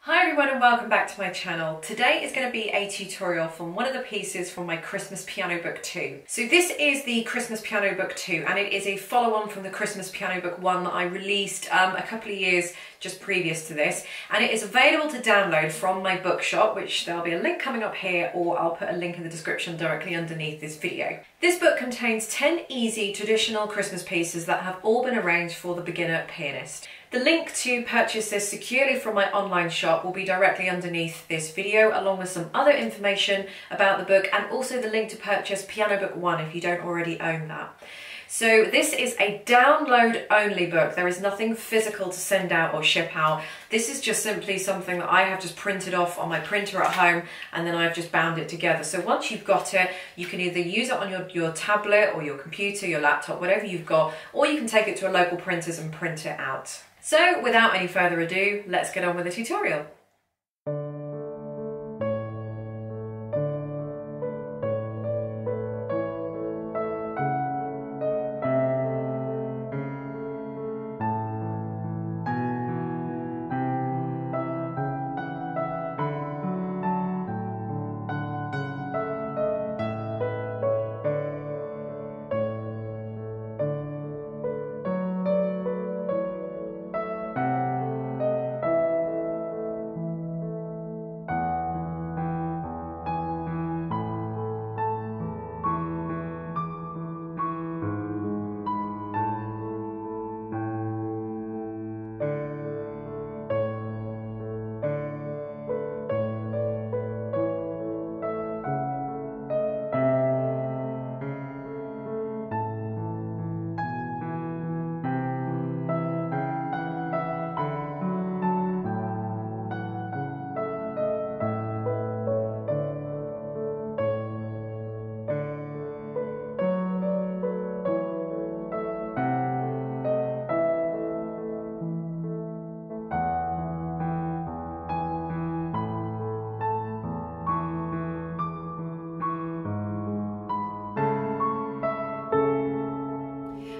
Hi everyone and welcome back to my channel. Today is going to be a tutorial from one of the pieces from my Christmas Piano Book 2. So this is the Christmas Piano Book 2 and it is a follow-on from the Christmas Piano Book 1 that I released a couple of years just previous to this, and it is available to download from my bookshop, which there'll be a link coming up here, or I'll put a link in the description directly underneath this video. This book contains 10 easy traditional Christmas pieces that have all been arranged for the beginner pianist. The link to purchase this securely from my online shop will be directly underneath this video, along with some other information about the book and also the link to purchase Piano Book 1 if you don't already own that. So this is a download only book. There is nothing physical to send out or ship out. This is just simply something that I have just printed off on my printer at home and then I've just bound it together. So once you've got it, you can either use it on your tablet or your computer, your laptop, whatever you've got, or you can take it to a local printers and print it out. So without any further ado, let's get on with the tutorial.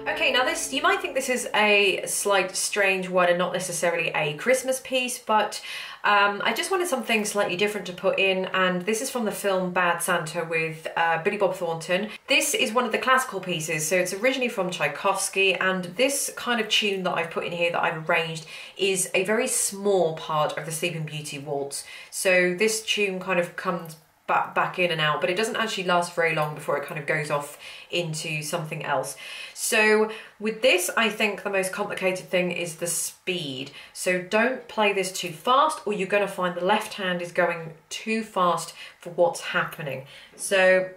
Okay, now this, you might think this is a slight strange one and not necessarily a Christmas piece, but I just wanted something slightly different to put in, and this is from the film Bad Santa with Billy Bob Thornton. This is one of the classical pieces, so it's originally from Tchaikovsky, and this kind of tune that I've put in here that I've arranged is a very small part of the Sleeping Beauty Waltz. So this tune kind of comes back in and out, but it doesn't actually last very long before it kind of goes off into something else. So with this, I think the most complicated thing is the speed. So don't play this too fast, or you're going to find the left hand is going too fast for what's happening. So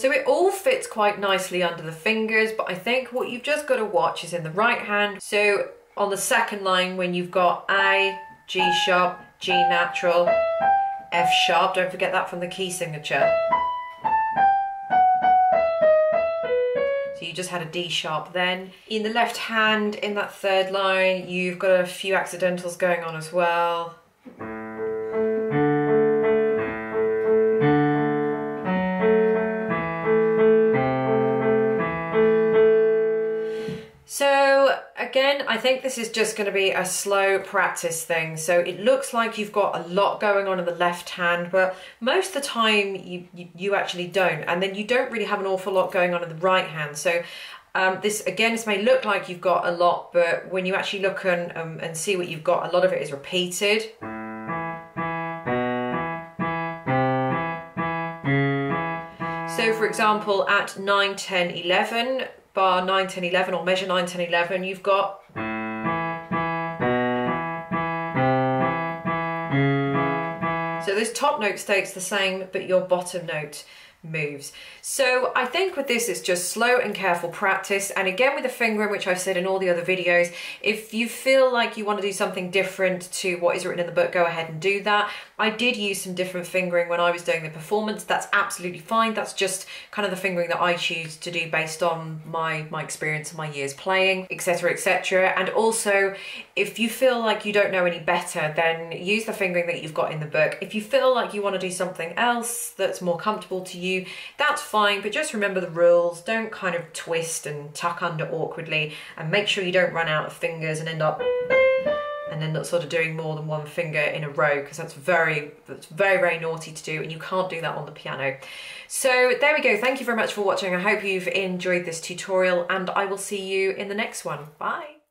it all fits quite nicely under the fingers, but I think what you've just got to watch is in the right hand. So on the second line, when you've got A, G sharp, G natural, F sharp, don't forget that from the key signature. So you just had a D sharp then. In the left hand, in that third line, you've got a few accidentals going on as well. So again, I think this is just going to be a slow practice thing. So it looks like you've got a lot going on in the left hand, but most of the time you actually don't. And then you don't really have an awful lot going on in the right hand. So this may look like you've got a lot, but when you actually look and see what you've got, a lot of it is repeated. So for example, at 9, 10, 11, bar 9, 10, 11, or measure 9, 10, 11, you've got so this top note stays the same, but your bottom note moves. So I think with this, it's just slow and careful practice. And again, with the fingering, which I've said in all the other videos, if you feel like you want to do something different to what is written in the book, go ahead and do that. I did use some different fingering when I was doing the performance. That's absolutely fine. That's just kind of the fingering that I choose to do based on my experience and my years playing, etc, etc. And also, if you feel like you don't know any better, then use the fingering that you've got in the book. If you feel like you want to do something else that's more comfortable to you, that's fine, but just remember the rules. Don't kind of twist and tuck under awkwardly, and make sure you don't run out of fingers and end up sort of doing more than one finger in a row, because that's very, very naughty to do, and you can't do that on the piano. So there we go. Thank you very much for watching. I hope you've enjoyed this tutorial, and I will see you in the next one. Bye.